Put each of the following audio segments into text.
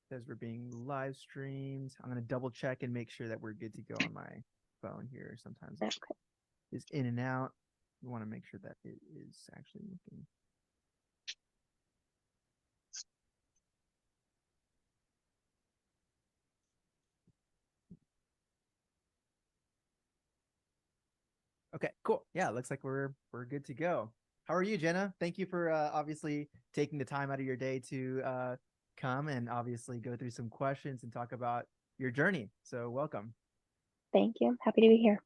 Says we're being live streamed. I'm gonna double check and make sure that we're good to go on my phone here. Sometimes it Okay. is in and out. We want to make sure that it is actually looking. Okay, cool. Yeah, looks like we're good to go. How are you, Jenna? Thank you for obviously taking the time out of your day to come and obviously go through some questions and talk about your journey. So welcome. Thank you. Happy to be here.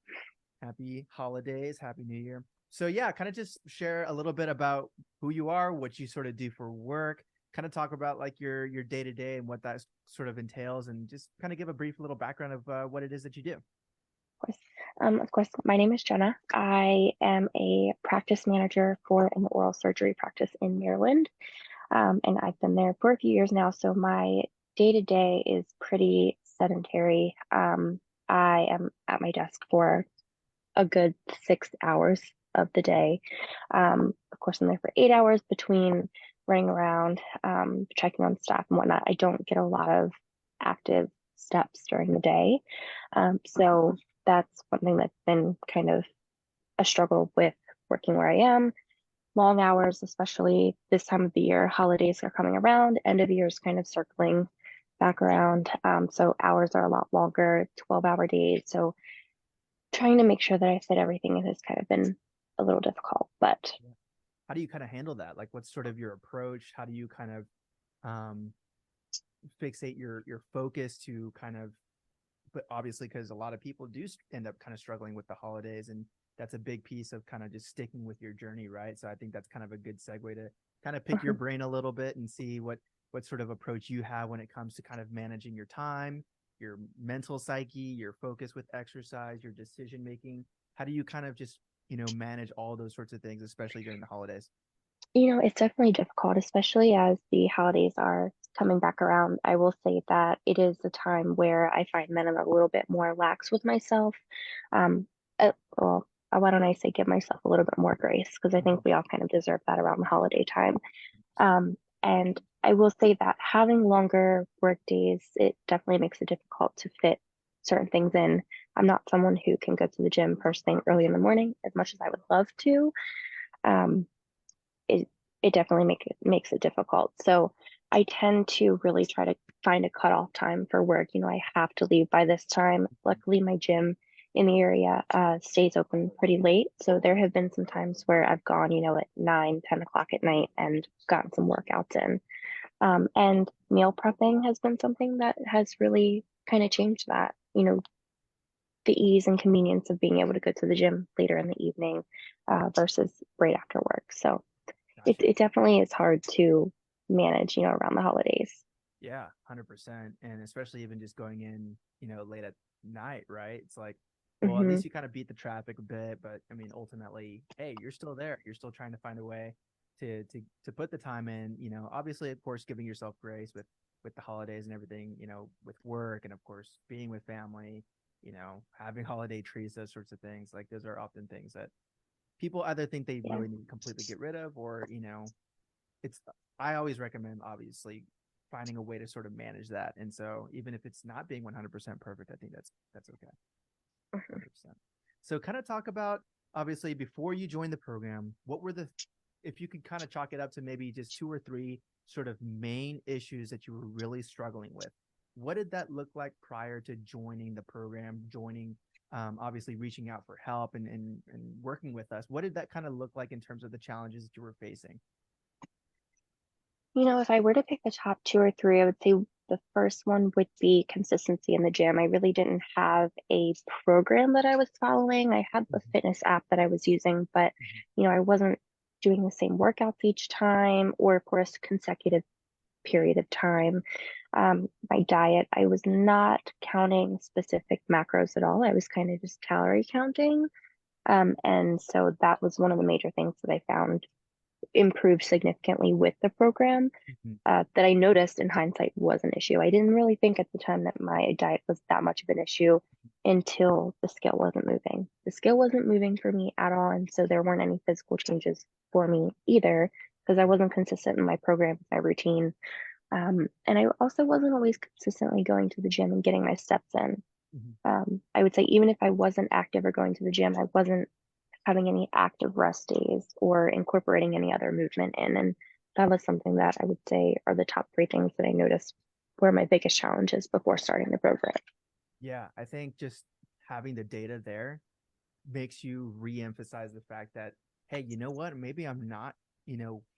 Happy holidays, happy new year. So yeah, kind of just share a little bit about who you are, what you sort of do for work, kind of talk about like your day to day and what that sort of entails, and just kind of give a brief little background of what it is that you do. Of course, my name is Jenna. I am a practice manager for an oral surgery practice in Maryland, and I've been there for a few years now. So my day to day is pretty sedentary. I am at my desk for a good 6 hours of the day. Of course, I'm there for 8 hours between running around, checking on staff and whatnot. I don't get a lot of active steps during the day. So that's one thing that's been kind of a struggle with working where I am. Long hours, especially this time of the year, holidays are coming around, end of year is kind of circling back around. So hours are a lot longer, 12-hour days. So trying to make sure that I fit everything in has kind of been a little difficult, but Yeah. How do you kind of handle that? Like, what's sort of your approach? How do you kind of um, fixate your focus to kind of, but obviously because a lot of people do end up kind of struggling with the holidays, and that's a big piece of kind of just sticking with your journey, right? So I think that's kind of a good segue to kind of pick your mhm. brain a little bit and see what sort of approach you have when it comes to kind of managing your time, your mental psyche, your focus with exercise, your decision making. How do you kind of just manage all those sorts of things, especially during the holidays? It's definitely difficult, especially as the holidays are coming back around. I will say that it is a time where I find that I'm a little bit more lax with myself. Why don't I say give myself a little bit more grace? Because I think we all kind of deserve that around the holiday time. And I will say that having longer work days, it definitely makes it difficult to fit certain things in. I'm not someone who can go to the gym first thing early in the morning as much as I would love to. Um, it it definitely makes it difficult. So I tend to really try to find a cutoff time for work. I have to leave by this time. Luckily, my gym in the area stays open pretty late. So there have been some times where I've gone, at 9, 10 o'clock at night and gotten some workouts in. And meal prepping has been something that has really kind of changed that. The ease and convenience of being able to go to the gym later in the evening versus right after work. So it, Gotcha. it definitely is hard to manage, around the holidays. Yeah, 100%. And especially even just going in, late at night, right? It's like, well, at Hmm. least you kind of beat the traffic a bit, but I mean, ultimately, hey, you're still there. You're still trying to find a way to put the time in, obviously, of course, giving yourself grace with the holidays and everything, with work and of course being with family, having holiday trees, those sorts of things. Like those are often things that people either think they Yeah. really need to completely get rid of, or it's I always recommend obviously finding a way to sort of manage that. And so even if it's not being 100% perfect, I think that's okay. Mhm. 100%. So kind of talk about obviously before you joined the program, what were the if you could kind of chalk it up to maybe just two or three sort of main issues that you were really struggling with. What did that look like prior to joining the program, joining obviously reaching out for help and working with us? What did that kind of look like in terms of the challenges that you were facing? If I were to pick the top two or three, I would say the first one would be consistency in the gym. I really didn't have a program that I was following. I had the Mm-hmm. fitness app that I was using, but I wasn't doing the same workouts each time or for a consecutive period of time. My diet, I was not counting specific macros at all. I was kind of just calorie counting. And so that was one of the major things that I found improved significantly with the program Mm-hmm. that I noticed in hindsight was an issue. I didn't really think at the time that my diet was that much of an issue until the scale wasn't moving. The scale wasn't moving for me at all. And so there weren't any physical changes for me either because I wasn't consistent in my program, my routine. And I also wasn't always consistently going to the gym and getting my steps in. Mhm. I would say even if I wasn't active or going to the gym, I wasn't having any active rest days or incorporating any other movement in. And that was something that I would say are the top three things that I noticed were my biggest challenges before starting the program. Yeah, I think just having the data there makes you re-emphasize the fact that, hey, you know what? Maybe I'm not,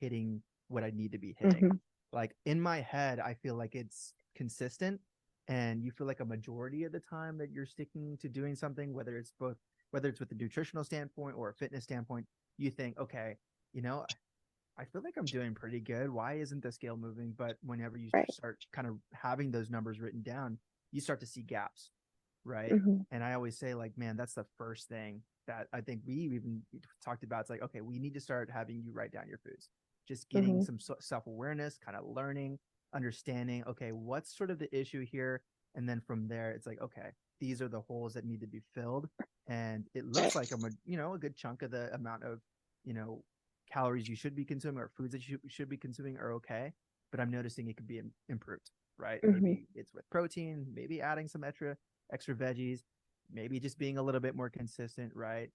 hitting what I need to be hitting. Hmm. Like in my head, I feel like it's consistent, and you feel like a majority of the time that you're sticking to doing something, whether it's with a nutritional standpoint or a fitness standpoint, you think, okay, you know, I feel like I'm doing pretty good. Why isn't the scale moving? But whenever you Right. start kind of having those numbers written down, you start to see gaps, right? Hmm. And I always say, like, man, that's the first thing that I think we even talked about. It's like, okay, we need to start having you write down your foods, just getting Hmm. some self awareness, kind of learning, understanding, okay, what's sort of the issue here? And then from there, it's like, okay, these are the holes that need to be filled. And it looks like a good chunk of the amount of, you know, calories you should be consuming or foods that you should be consuming are okay. But I'm noticing it could be improved, right? Hmm. Maybe it's with protein, maybe adding some extra veggies, maybe just being a little bit more consistent, right?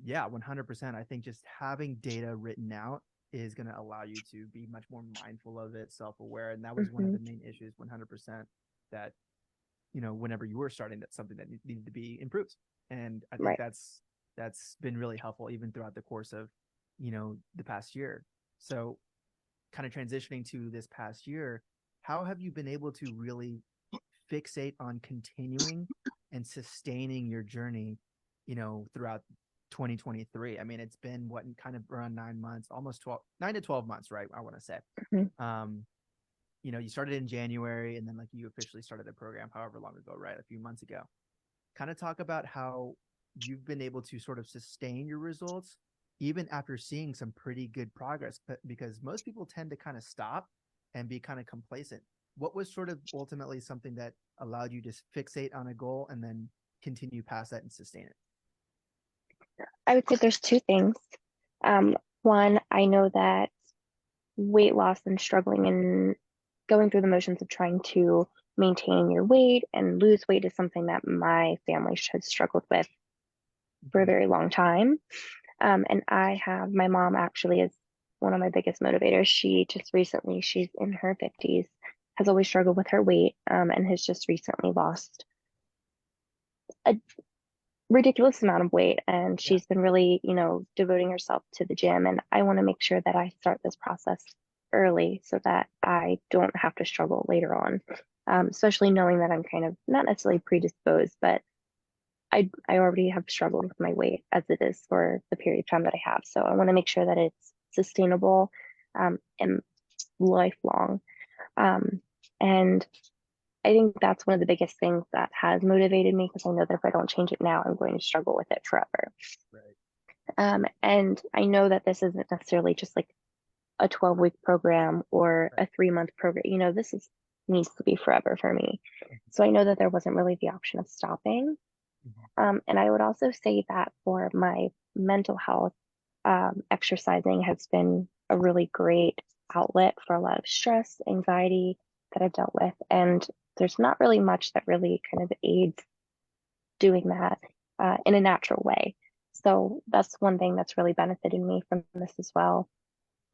Yeah, 100%. I think just having data written out is going to allow you to be much more mindful of it, self-aware, and that was one of Hmm. the main issues. 100% that whenever you were starting, that's something that needed to be improved, and I think Right. that's been really helpful even throughout the course of the past year. So kind of transitioning to this past year, how have you been able to really fixate on continuing and sustaining your journey, throughout 2023? I mean, it's been what, kind of around 9 months, almost 12, 9 to 12 months, right? I want to say. Hmm. Um, you started in January, and then like you officially started the program however long ago, right? A few months ago. Kind of talk about how you've been able to sort of sustain your results even after seeing some pretty good progress, but because most people tend to kind of stop and be kind of complacent. What was sort of ultimately something that allowed you to fixate on a goal and then continue past that and sustain it? I would say there's two things. One, I know that weight loss and struggling and going through the motions of trying to maintain your weight and lose weight is something that my family has struggled with for a Mm-hmm. very long time. And I have my mom actually is one of my biggest motivators. She just recently, she's in her 50s, has always struggled with her weight, and has just recently lost a ridiculous amount of weight. And Yeah. she's been really, devoting herself to the gym. And I want to make sure that I start this process early so that I don't have to struggle later on. Especially knowing that I'm kind of not necessarily predisposed, but I already have struggled with my weight as it is for the period of time that I have. So I want to make sure that it's sustainable, and lifelong. Um, and I think that's one of the biggest things that has motivated me because I know that if I don't change it now, I'm going to struggle with it forever. Right. And I know that this isn't necessarily just like a 12-week program or Right. a 3-month program. This is needs to be forever for me. Mm-hmm. So I know that there wasn't really the option of stopping. Mm-hmm. And I would also say that for my mental health, exercising has been a really great outlet for a lot of stress, anxiety that I've dealt with. And there's not really much that really kind of aids doing that in a natural way. So that's one thing that's really benefited me from this as well.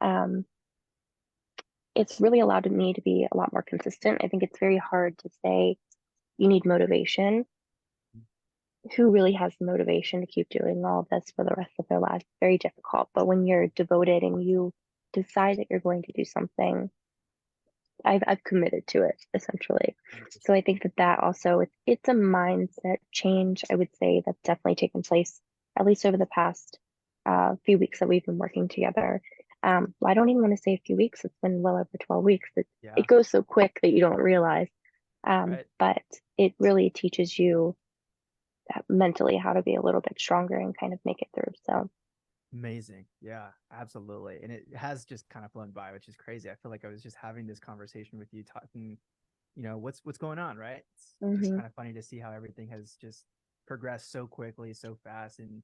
Um, it's really allowed me to be a lot more consistent. I think it's very hard to say you need motivation. Who really has the motivation to keep doing all of this for the rest of their lives? Very difficult. But when you're devoted and you decide that you're going to do something, I've committed to it essentially. So 100%. I think that that also it's a mindset change. I would say that's definitely taken place at least over the past few weeks that we've been working together. Well, I don't even want to say a few weeks. It's been well over 12 weeks. It Yeah. goes so quick that you don't realize. Right. But it really teaches you that mentally how to be a little bit stronger and kind of make it through. So, Amazing. Yeah, absolutely. And it has just kind of flown by, which is crazy. I feel like I was just having this conversation with you, talking, what's going on, right? It's just mhm. kind of funny to see how everything has just progressed so quickly, so fast. And,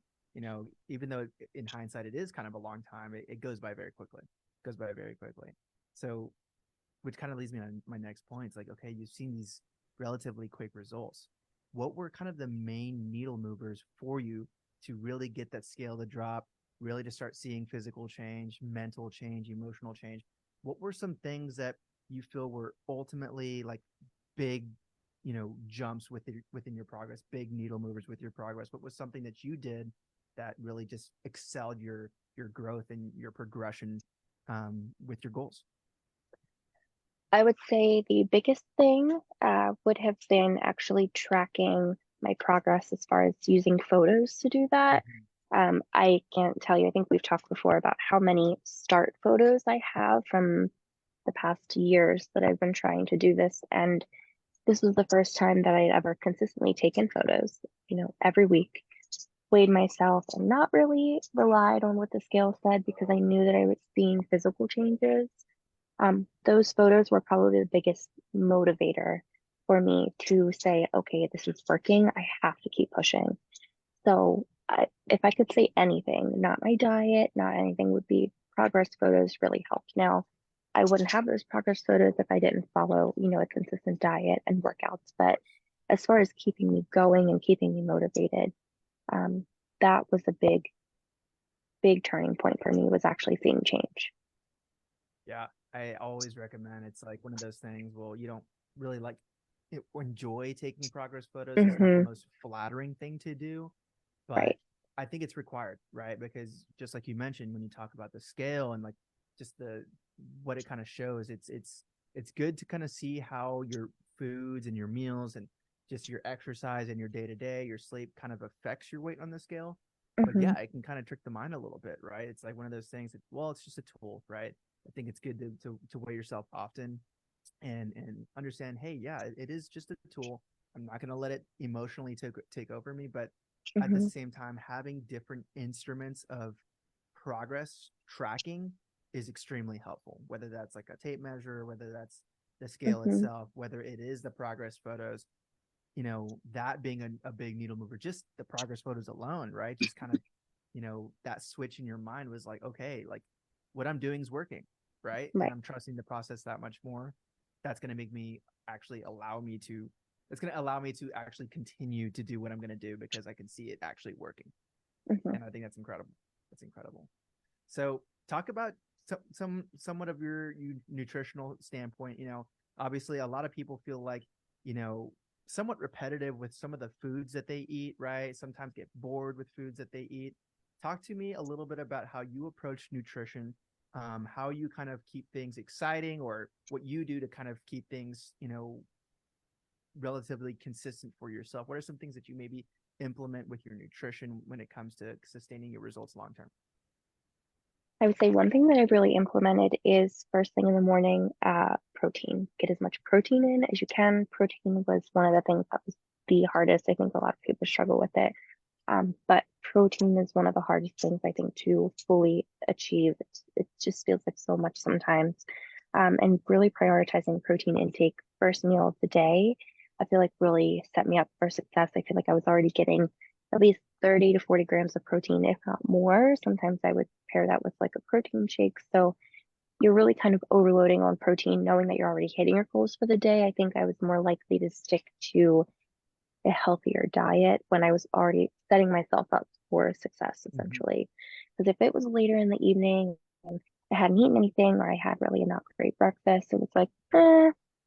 even though in hindsight it is kind of a long time, it goes by very quickly. It goes by very quickly. So which kind of leads me on my next point. It's like, okay, you've seen these relatively quick results. What were kind of the main needle movers for you to really get that scale to drop, really to start seeing physical change, mental change, emotional change? What were some things that you feel were ultimately like big, jumps within your progress, big needle movers with your progress? What was something that you did that really just excelled your growth and your progression with your goals? I would say the biggest thing would have been actually tracking my progress as far as using photos to do that. Mhm. I can't tell you, I think we've talked before about how many start photos I have from the past years that I've been trying to do this. And this was the first time that I'd ever consistently taken photos, every week, weighed myself and not really relied on what the scale said because I knew that I was seeing physical changes. Those photos were probably the biggest motivator for me to say, okay, this is working. I have to keep pushing. So, if I could say anything, not my diet, not anything, would be progress photos really helped. Now, I wouldn't have those progress photos if I didn't follow, a consistent diet and workouts. But as far as keeping me going and keeping me motivated, um, that was a big, big turning point for me was actually seeing change. Yeah, I always recommend. It's like one of those things. Well, you don't really like enjoy taking progress photos. It's not the Hmm. most flattering thing to do, but Right. I think it's required, right? Because just like you mentioned, when you talk about the scale and like just the what it kind of shows, it's good to kind of see how your foods and your meals and just your exercise and your day to day, your sleep kind of affects your weight on the scale. But Hmm. yeah, it can kind of trick the mind a little bit, right? It's like one of those things that, well, it's just a tool, right? I think it's good to weigh yourself often and understand, hey, yeah, it is just a tool. I'm not going to let it emotionally take over me, but at the Hmm. same time, having different instruments of progress tracking is extremely helpful. Whether that's like a tape measure, whether that's the scale Hmm. itself, whether it is the progress photos, that being a big needle mover, just the progress photos alone, right? Just kind of, that switch in your mind was like, okay, like what I'm doing is working, right? And Right. I'm trusting the process that much more. That's going to make me actually allow me to, it's going to allow me to actually continue to do what I'm going to do because I can see it actually working. Hmm. And I think that's incredible. That's incredible. So talk about somewhat of your nutritional standpoint. Obviously a lot of people feel like, you know, somewhat repetitive with some of the foods that they eat, right? Sometimes get bored with foods that they eat. Talk to me a little bit about how you approach nutrition, how you kind of keep things exciting, or what you do to kind of keep things, relatively consistent for yourself. What are some things that you maybe implement with your nutrition when it comes to sustaining your results long term? I would say one thing that I've really implemented is first thing in the morning, protein. Get as much protein in as you can. Protein was one of the things that was the hardest. I think a lot of people struggle with it. But protein is one of the hardest things I think to fully achieve. It just feels like so much sometimes. And really prioritizing protein intake first meal of the day, I feel like really set me up for success. I feel like I was already getting at least 30 to 40 grams of protein, if not more. Sometimes I would pair that with like a protein shake. So you're really kind of overloading on protein, knowing that you're already hitting your goals for the day. I think I was more likely to stick to a healthier diet when I was already setting myself up for success, Mm-hmm. essentially. Because if it was later in the evening and I hadn't eaten anything or I had really a not great breakfast, it was like,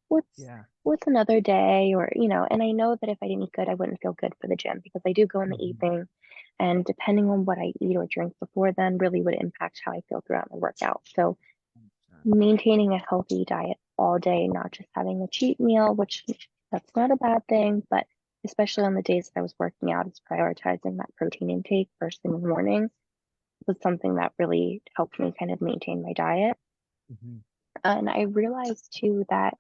what's Yeah. what's another day? Or, and I know that if I didn't eat good, I wouldn't feel good for the gym because I do go in the Mm-hmm. evening. And depending on what I eat or drink before then, really would impact how I feel throughout the workout. So maintaining a healthy diet all day, not just having a cheat meal, which that's not a bad thing, but especially on the days that I was working out, is prioritizing that protein intake first thing in the morning was something that really helped me kind of maintain my diet. Mm-hmm. And I realized too that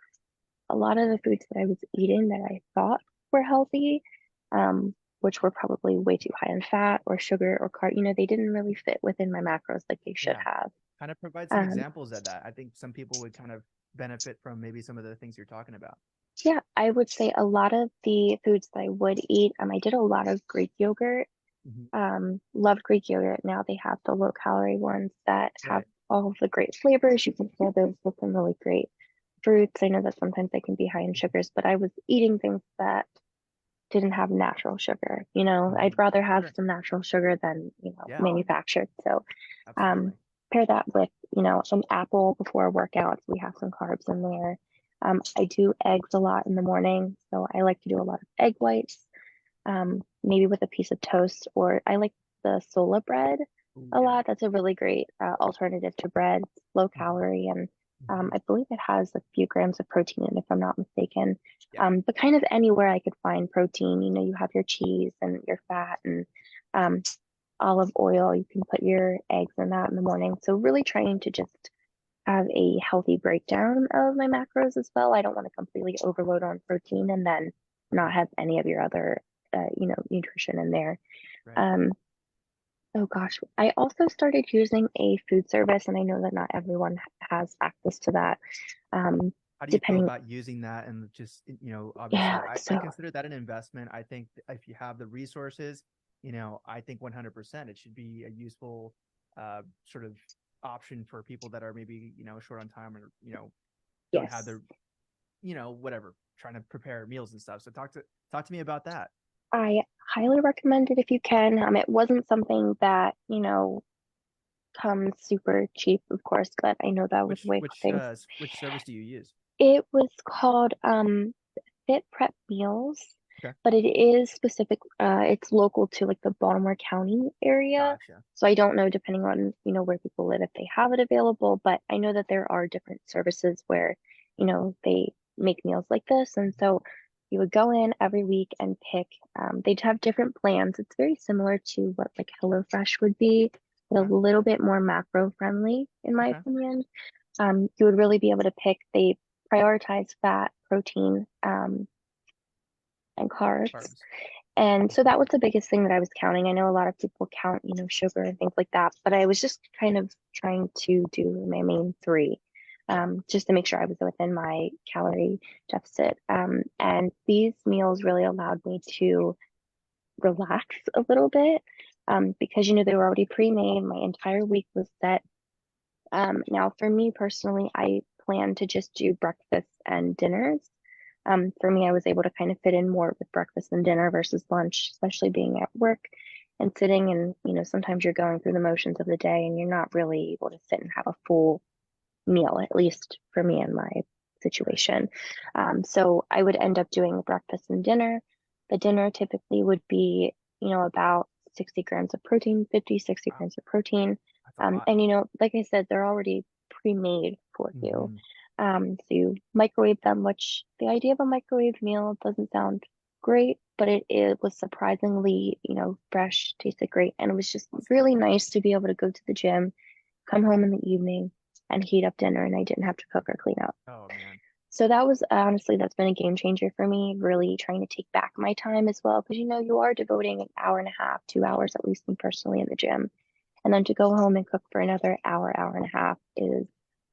a lot of the foods that I was eating that I thought were healthy, which were probably way too high in fat or sugar or carb, they didn't really fit within my macros like they should Yeah. have. Kind of provide some Um, examples of that. I think some people would kind of benefit from maybe some of the things you're talking about. Yeah, I would say a lot of the foods that I would eat, I did a lot of Greek yogurt. Mm-hmm. Loved Greek yogurt. Now they have the low calorie ones that have Right. all of the great flavors. You can pair those with some really great fruits. I know that sometimes they can be high in sugars, but I was eating things that didn't have natural sugar. I'd Mhm. rather have Sure. some natural sugar than, Yeah, manufactured. So, um, absolutely. pair that with, an apple before workouts. We have some carbs in there. I do eggs a lot in the morning, so I like to do a lot of egg whites, maybe with a piece of toast, or I like the Sola bread Ooh, a yeah. lot. That's a really great alternative to bread. It's low Mhm. calorie, and Mhm. I believe it has a few grams of protein in it, if I'm not mistaken. Yeah. But kind of anywhere I could find protein, you have your cheese and your fat and um, olive oil. You can put your eggs in that in the morning. So really trying to just have a healthy breakdown of my macros as well. I don't want to completely overload on protein and then not Okay. have any of your other, nutrition in there. Right. Um, oh gosh, I also started using a food service, and I know that not everyone has access to that. Um, How do you feel depending, about using that? And just, obviously yeah. I So consider that an investment. I think if you have the resources, I think 100% it should be a useful sort of option for people that are maybe, short on time or, don't have yes, the, whatever, trying to prepare meals and stuff. So talk to me about that. I highly recommend it if you can. It wasn't something that comes super cheap, of course, but I know that with Which weight which things. uh which service do you use? It was called Fit Prep Meals, Okay. but it is specific. It's local to like the Baltimore County area. Gotcha. So I don't know, depending on, where people live, if they have it available, but I know that there are different services where, they make meals like this. And so you would go in every week and pick, they'd have different plans. It's very similar to what like HelloFresh would be, but a Okay. little bit more macro friendly, in my Okay. opinion. You would really be able to pick, they prioritize fat, protein, and carbs. Carbs. And so that was the biggest thing that I was counting. I know a lot of people count, sugar and things like that, but I was just kind of trying to do my main three, Sure. just to make sure I was within my calorie deficit. And these meals really allowed me to relax a little bit, because, they were already pre-made. My entire week was set. Now, for me personally, I plan to just do breakfast and dinners. For me, I was able to kind of fit in more with breakfast and dinner versus lunch, especially being at work and sitting. And, sometimes you're going through the motions of the day and you're not really able to sit and have a full meal, at least for me in my Right. situation. So I would end up doing breakfast and dinner. The dinner typically would be, about 60 grams of protein, 50, 60 Wow. grams of protein. That's a lot. And, like I said, they're already pre-made for you. Hmm. So you microwave them, which the idea of a microwave meal doesn't sound great, but it was surprisingly, fresh, tasted great. And it was just That's really good. nice to be able to go to the gym, come home in the evening, and heat up dinner, and I didn't have to cook or clean up. Oh man. So that was honestly, that's been a game changer for me, really trying to take back my time as well. Because, you are devoting an hour and a half, 2 hours, at least me personally, in the gym. And then to go home and cook for another hour, hour and a half is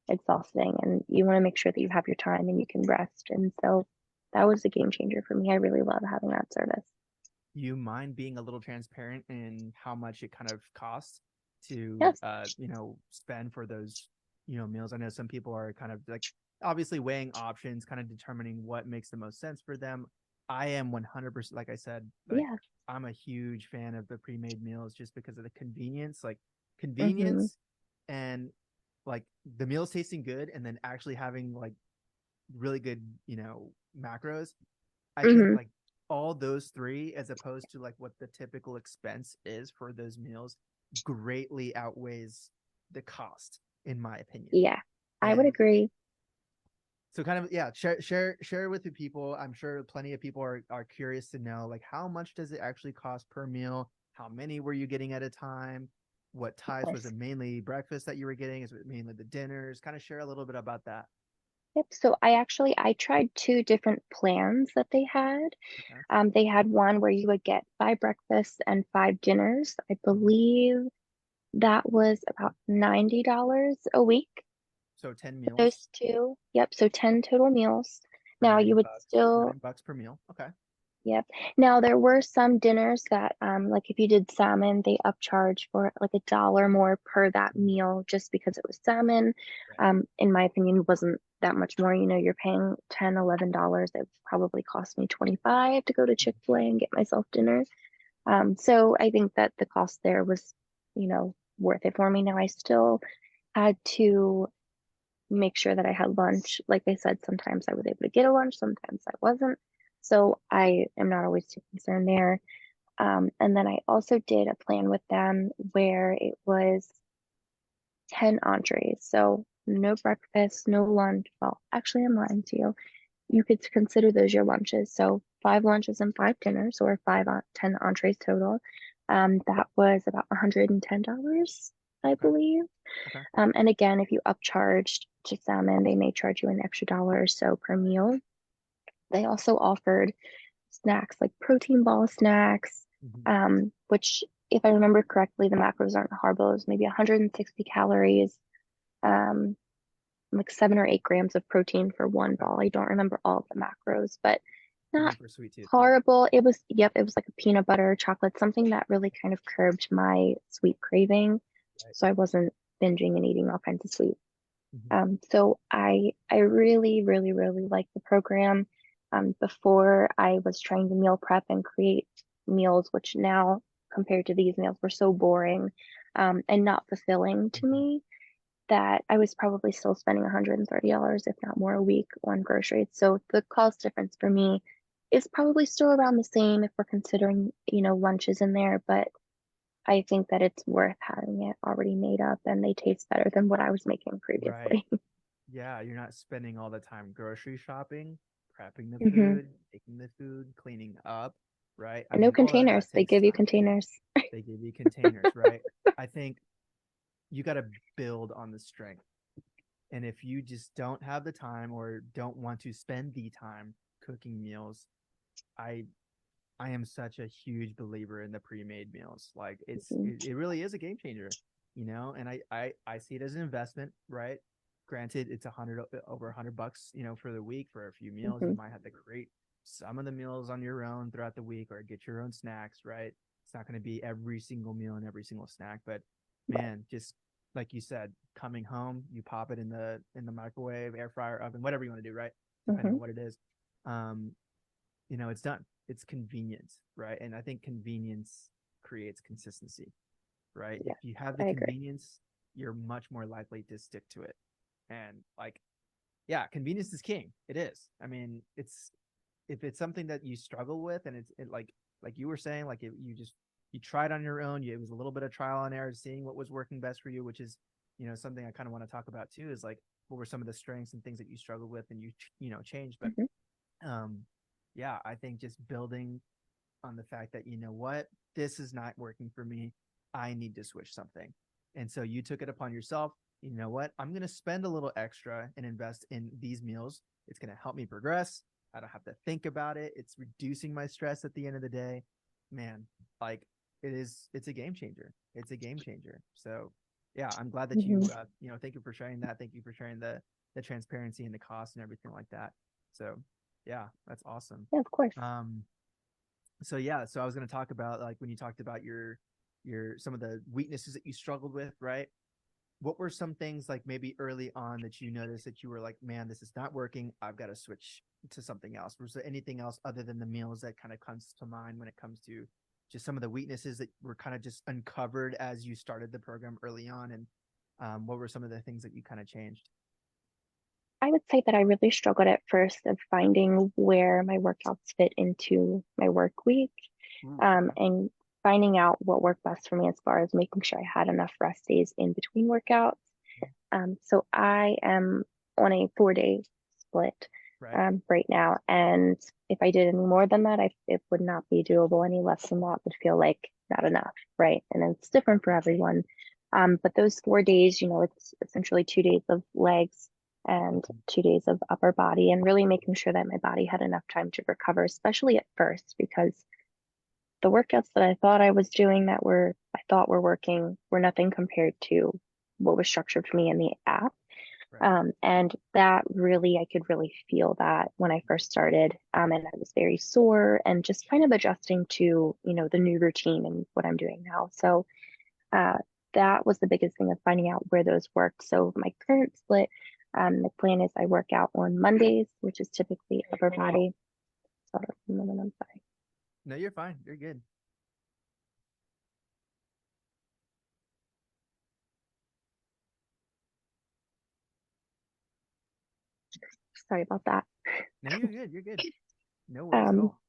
exhausting. And you want to make sure that you have your time and you can rest. And so that was a game changer for me. I really love having that service. You mind being a little transparent in how much it kind of costs to Yes. spend for those, meals? I know some people are kind of like obviously weighing options, kind of determining what makes the most sense for them. I am 100%, like I said, like Yeah. I'm a huge fan of the pre-made meals just because of the convenience, like Mm-hmm. convenience and like the meals tasting good and then actually having like really good, macros. I think Mm-hmm. like all those three, as opposed to like what the typical expense is for those meals, greatly outweighs the cost, in my opinion. Yeah. I would And agree. so kind of yeah, share with the people. I'm sure plenty of people are curious to know like how much does it actually cost per meal? How many were you getting at a time? What Of types? Was course. it mainly breakfast that you were getting? Is it mainly the dinners? Kind of share a little bit about that. Yep. So I tried two different plans that they had. Okay. They had one where you would get 5 breakfasts and 5 dinners. I Mhm. believe that was about $90 a week. So 10 meals Those two. Yep. So 10 total meals. for Now you would $9, still, $9 per meal. Okay. yep. Now there were some dinners that, like if you did salmon, they upcharge for like $1 more per that Mhm. meal just because it was salmon. Right. In my opinion, wasn't that much more. You know, you're paying $10, $11. It probably cost me 25 to go to Chick-fil-A and get myself dinner. So I think that the cost there was, you know, worth it for me. Now I still had to make sure that I had lunch. Like I said, sometimes I was able to get a lunch, sometimes I wasn't. So I am not always too concerned there. And then I also did a plan with them where it was 10 entrees. So no breakfast, no lunch. Well, actually, I'm lying to you. You could consider those your lunches. So 5 lunches and 5 dinners, or 10 entrees total. That was about $110, I Okay. believe. Okay. And again, if you upcharged to salmon, they may charge you an extra dollar or so per meal. They also offered snacks like protein ball snacks, Hmm. which, if I remember correctly, the macros aren't horrible. It was maybe 160 calories, um, like 7 or 8 grams of protein for one Okay. ball. I don't remember all of the macros, but You not went for sweet tooth, huh? horrible. It was, yep, it was like a peanut butter chocolate, something that really kind of curbed my sweet craving. Right. So I wasn't binging and eating all kinds of sweet. Hmm. So I really, really, really like the program. Before I was trying to meal prep and create meals, which now compared to these meals were so boring, and not fulfilling to Hmm. me, that I was probably still spending $130, if not more, a week on groceries. So the cost difference for me is probably still around the same if we're considering, you know, lunches in there, but I think that it's worth having it already made up, and they taste better than what I was making Right. previously. Yeah, you're not spending all the time grocery shopping, prepping the Hmm. food, making the food, cleaning up, right? I And no mean, all of containers. that They takes give you time. containers. They give you containers, right? I think you got to build on the strength. And if you just don't have the time or don't want to spend the time cooking meals, I I am such a huge believer in the pre-made meals. Like it really is a game changer, and I see it as an investment, right? Granted, it's over $100, for the week for a few meals. You Mm-hmm. might have to create some of the meals on your own throughout the week or get your own snacks, right? It's not going to be every single meal and every single snack, but Right. man, just like you said, coming home, you pop it in the microwave, air fryer, oven, whatever you want to do, right? Depending Mm-hmm. on what it is. Um, it's done. It's convenient, right? And I think convenience creates consistency, right? If Yes, you have the I agree. convenience, you're much more likely to stick to it. And like, yeah, convenience is king. It is. I mean, it's if it's something that you struggle with, and like you were saying, like you tried on your own. It was a little bit of trial and error, seeing what was working best for you, which is something I kind of want to talk about too. Is like what were some of the strengths and things that you struggled with, and changed. But Mm-hmm. um, yeah, I think just building on the fact that what, this is not working for me. I need to switch something. And so you took it upon yourself. You know what? I'm going to spend a little extra and invest in these meals. It's going to help me progress. I don't have to think about it. It's reducing my stress at the end of the day. Man, like it's a game changer. It's a game changer. So yeah, I'm glad that Mm-hmm. thank you for sharing that. Thank you for sharing the transparency and the cost and everything like that. So yeah, that's awesome. Yeah, of course. Um, so yeah, so I was going to talk about, like, when you talked about your some of the weaknesses that you struggled with, right? What were some things, like, maybe early on, that you noticed that you were like, man, this is not working, I've got to switch to something else? Was there anything else other than the meals that kind of comes to mind when it comes to just some of the weaknesses that were kind of just uncovered as you started the program early on? And what were some of the things that you kind of changed? I would say that I really struggled at first of finding where my workouts fit into my work week, Ooh, okay. and finding out what worked best for me as far as making sure I had enough rest days in between workouts. So I am on a 4 day split Right. right now. And if I did any more than that, it would not be doable. Any less than that would feel like not enough, right? And it's different for everyone. But those 4 days, you know, it's essentially 2 days of legs and Mhm. 2 days of upper body, and really making sure that my body had enough time to recover, especially at first, because the workouts that I thought I was doing I thought were working were nothing compared to what was structured for me in the app. Right. And that really, I could really feel that when I first started. And I was very sore and just kind of adjusting to, you know, the new routine and what I'm doing now. So uh, that was the biggest thing of finding out where those worked. So my current split, The plan is I work out on Mondays, which is typically upper body. Hold on a moment, I'm sorry. No, you're fine. You're good. Sorry about that. No, you're good. You're good. No worries at Um, all.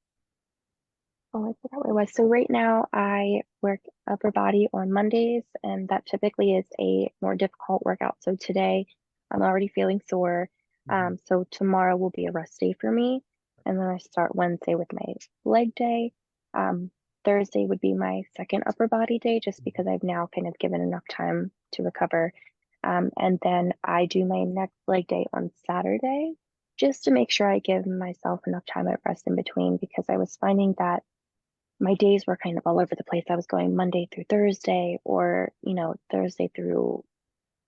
oh, I forgot what it was. So right now I work upper body on Mondays, and that typically is a more difficult workout. So today I'm already feeling sore. Hmm. So tomorrow will be a rest day for me. And then I start Wednesday with my leg day. Um, Thursday would be my second upper body day, just because I've now kind of given enough time to recover. And then I do my next leg day on Saturday, just to make sure I give myself enough time at rest in between, because I was finding that my days were kind of all over the place. I was going Monday through Thursday, or, Thursday through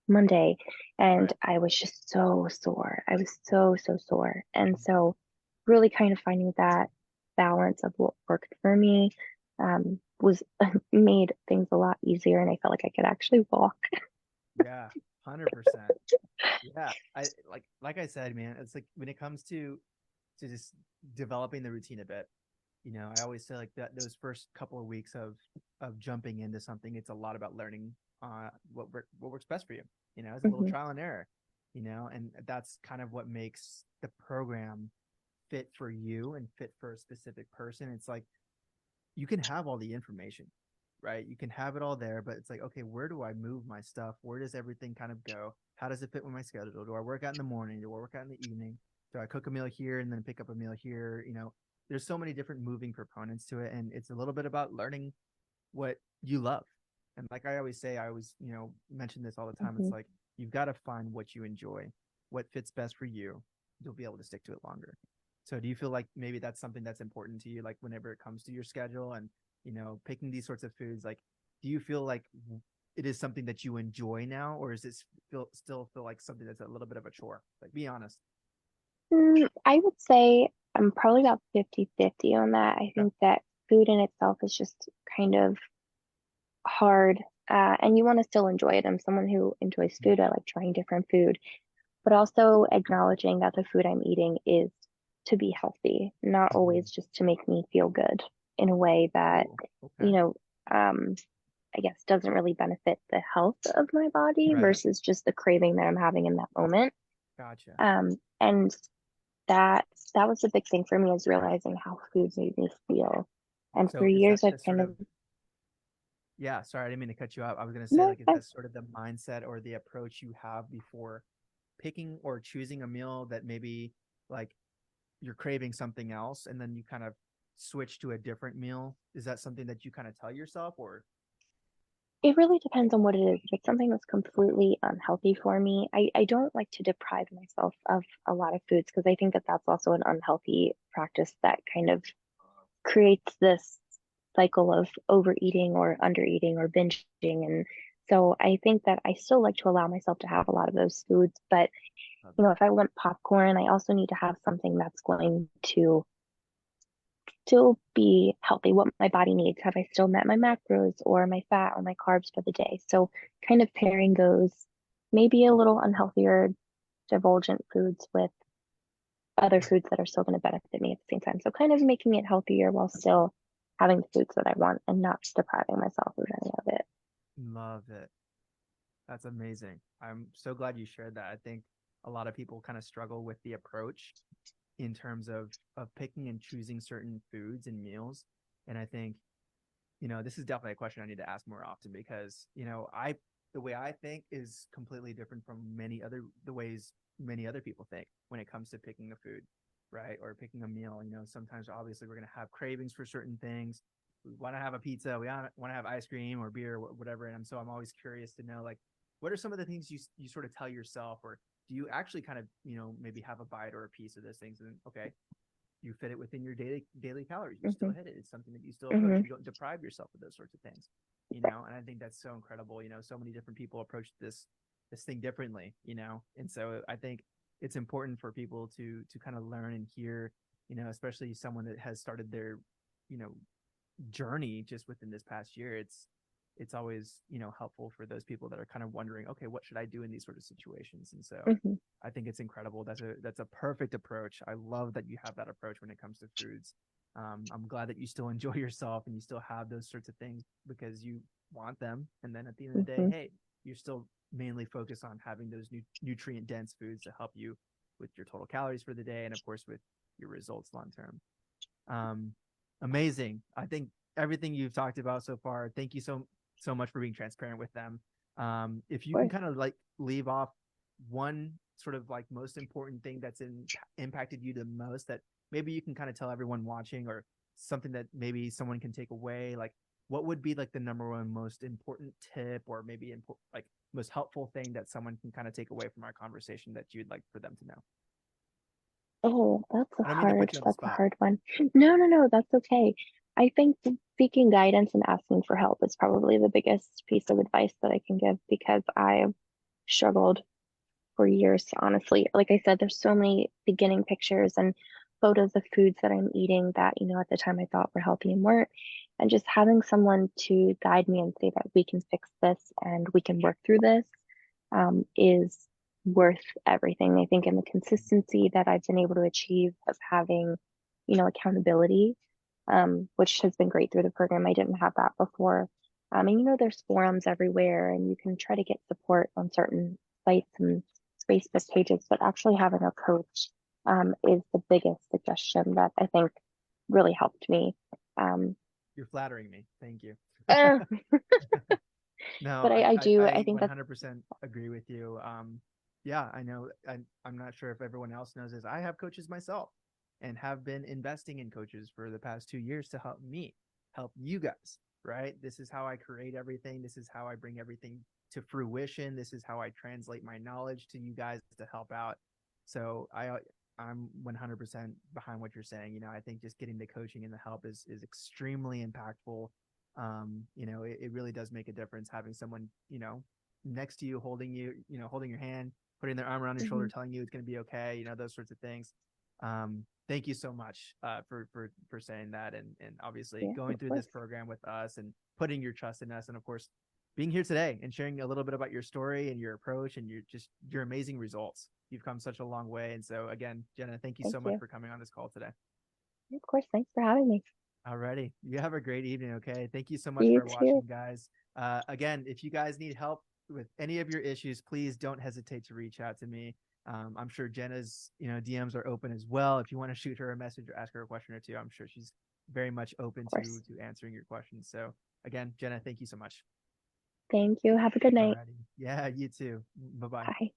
Monday, and Right. I was just so sore. I was so, so sore. And so, really kind of finding that balance of what worked for me was made things a lot easier, and I felt like I could actually walk. Yeah. 100%. Yeah. Like I said, man, it's like when it comes to just developing the routine a bit, I always say like that those first couple of weeks of jumping into something, it's a lot about learning what works best for you. It's a little Hmm. trial and error, and that's kind of what makes the program fit for you and fit for a specific person. It's like you can have all the information, right? You can have it all there, but it's like, okay, where do I move my stuff? Where does everything kind of go? How does it fit with my schedule? Do I work out in the morning? Do I work out in the evening? Do I cook a meal here and then pick up a meal here? There's so many different moving components to it. And it's a little bit about learning what you love. And like I always say, I always, mention this all the time. It's Hmm. like, you've got to find what you enjoy, what fits best for you. You'll be able to stick to it longer. So do you feel like maybe that's something that's important to you, like whenever it comes to your schedule and, picking these sorts of foods, like, do you feel like it is something that you enjoy now, or is this still feel like something that's a little bit of a chore? Like, be honest. I would say I'm probably about 50-50 on that. I Okay. think that food in itself is just kind of hard, and you want to still enjoy it. I'm someone who enjoys food. I like trying different food, but also acknowledging that the food I'm eating is to be healthy, not Mhm. always just to make me feel good in a way that, Cool. Okay. you know, um, I guess doesn't really benefit the health of my body Right. versus just the craving that I'm having in that moment. Gotcha. And that that was the big thing for me, is realizing how food made me feel. And for So is that years the I've sort kind of, of yeah, sorry, I didn't mean to cut you off. I was gonna say, no, like, is that sort of the mindset or the approach you have before picking or choosing a meal that maybe like you're craving something else and then you kind of switch to a different meal? Is that something that you kind of tell yourself or it really depends on what it is. If it's something that's completely unhealthy for me, I don't like to deprive myself of a lot of foods, because I think that that's also an unhealthy practice that kind of creates this cycle of overeating or undereating or binging. And so I think that I still like to allow myself to have a lot of those foods. But, love it? if I want popcorn, I also need to have something that's going to still be healthy, what my body needs. Have I still met my macros or my fat or my carbs for the day? So, kind of pairing those maybe a little unhealthier, divulgent foods with other Right. foods that are still going to benefit me at the same time. So, kind of making it healthier while still having the foods that I want and not depriving myself of any of it. Love it. That's amazing. I'm so glad you shared that. I think a lot of people kind of struggle with the approach in terms of picking and choosing certain foods and meals. And I think, this is definitely a question I need to ask more often because, I the way I think is completely different from the ways many other people think when it comes to picking a food, right? Or picking a meal. Sometimes obviously we're gonna have cravings for certain things. We want to have a pizza, we want to have ice cream or beer, or whatever. And so I'm always curious to know, like, what are some of the things you sort of tell yourself, or do you actually kind of, maybe have a bite or a piece of those things and okay, you fit it within your daily calories. You still Mm-hmm. hit it. It's something that you still approach. Mm-hmm. You don't deprive yourself of those sorts of things, And I think that's so incredible. So many different people approach this thing differently, And so I think it's important for people to kind of learn and hear, especially someone that has started their, you know, journey just within this past year. it's always, helpful for those people that are kind of wondering, okay, what should I do in these sort of situations? And so Hmm. I think it's incredible. That's a perfect approach. I love that you have that approach when it comes to foods. I'm glad that you still enjoy yourself and you still have those sorts of things because you want them. And then at the end of the day, Hmm. hey, you're still mainly focused on having those nutrient dense foods to help you with your total calories for the day and of course with your results long term. Um, Amazing. I think everything you've talked about so far, thank you so much for being transparent with them. If Of you can course. kind of like leave off one sort of like most important thing that's impacted you the most that maybe you can kind of tell everyone watching or something that maybe someone can take away, like what would be like the number one most important tip or maybe like most helpful thing that someone can kind of take away from our conversation that you'd like for them to know? Oh, I don't mean to put you on the that's a spot. hard one. No, no, no, that's okay. I think seeking guidance and asking for help is probably the biggest piece of advice that I can give because I've struggled for years, honestly. Like I said, there's so many beginning pictures and photos of foods that I'm eating that, at the time I thought were healthy and weren't. And just having someone to guide me and say that we can fix this and we can work through this is worth everything. I think in the consistency that I've been able to achieve of having, accountability, which has been great through the program. I didn't have that before. And there's forums everywhere, and you can try to get support on certain sites and Facebook pages, but actually having a coach is the biggest suggestion that I think really helped me. Um, You're flattering me. Thank you. uh, No, but I, I I, do, I I think that's 100% agree with you. Yeah, I know. I'm not sure if everyone else knows this. I have coaches myself and have been investing in coaches for the past 2 years to help me, help you guys, right? This is how I create everything. This is how I bring everything to fruition. This is how I translate my knowledge to you guys to help out. So I'm 100% behind what you're saying. I think just getting the coaching and the help is extremely impactful. It really does make a difference having someone, next to you, holding you, holding your hand, putting their arm around your shoulder, mhm. telling you it's going to be okay, those sorts of things. Thank you so much for saying that and obviously Yeah, going of through course. this program with us and putting your trust in us and of course being here today and sharing a little bit about your story and your approach and your amazing results. You've come such a long way. And so again, Jenna, thank you Thank so much you. for coming on this call today. Of course. Thanks for having me. Alrighty. You have a great evening. Okay. Thank you so much You for too. watching, guys. Again, if you guys need help with any of your issues, please don't hesitate to reach out to me. I'm sure Jenna's, DMs are open as well. If you want to shoot her a message or ask her a question or two, I'm sure she's very much open Of course. to answering your questions. So again, Jenna, thank you so much. Thank you. Have a good night. Alrighty. Yeah, you too. Bye bye. Bye.